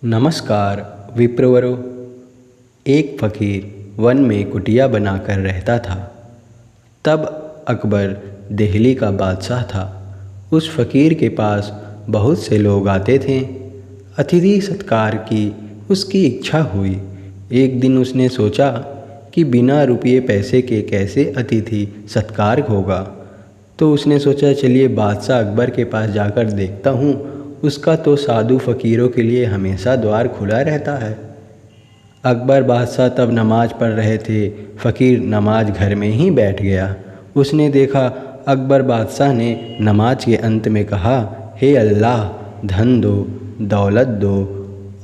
नमस्कार विप्रवरों। एक फ़कीर वन में कुटिया बनाकर रहता था। तब अकबर दिल्ली का बादशाह था। उस फ़कीर के पास बहुत से लोग आते थे। अतिथि सत्कार की उसकी इच्छा हुई। एक दिन उसने सोचा कि बिना रुपये पैसे के कैसे अतिथि सत्कार होगा। तो उसने सोचा चलिए बादशाह अकबर के पास जाकर देखता हूँ, उसका तो साधु फ़कीरों के लिए हमेशा द्वार खुला रहता है। अकबर बादशाह तब नमाज पढ़ रहे थे। फ़कीर नमाज घर में ही बैठ गया। उसने देखा अकबर बादशाह ने नमाज के अंत में कहा, हे अल्लाह, धन दो, दौलत दो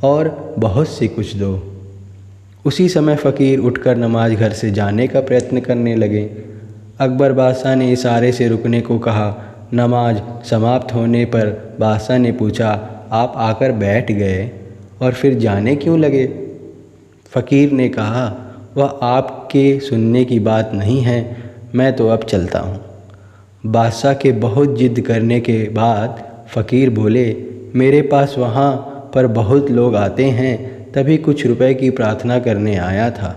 और बहुत सी कुछ दो। उसी समय फ़कीर उठकर नमाज घर से जाने का प्रयत्न करने लगे। अकबर बादशाह ने इशारे से रुकने को कहा। नमाज समाप्त होने पर बादशाह ने पूछा, आप आकर बैठ गए और फिर जाने क्यों लगे? फ़कीर ने कहा, वह आपके सुनने की बात नहीं है, मैं तो अब चलता हूँ। बादशाह के बहुत जिद करने के बाद फ़कीर बोले, मेरे पास वहाँ पर बहुत लोग आते हैं, तभी कुछ रुपए की प्रार्थना करने आया था।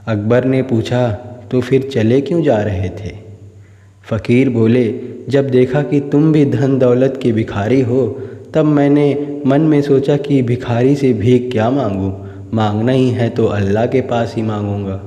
अकबर ने पूछा, तो फिर चले क्यों जा रहे थे? फ़कीर बोले, जब देखा कि तुम भी धन दौलत के भिखारी हो, तब मैंने मन में सोचा कि भिखारी से भीख क्या मांगूं, मांगना ही है तो अल्लाह के पास ही मांगूंगा।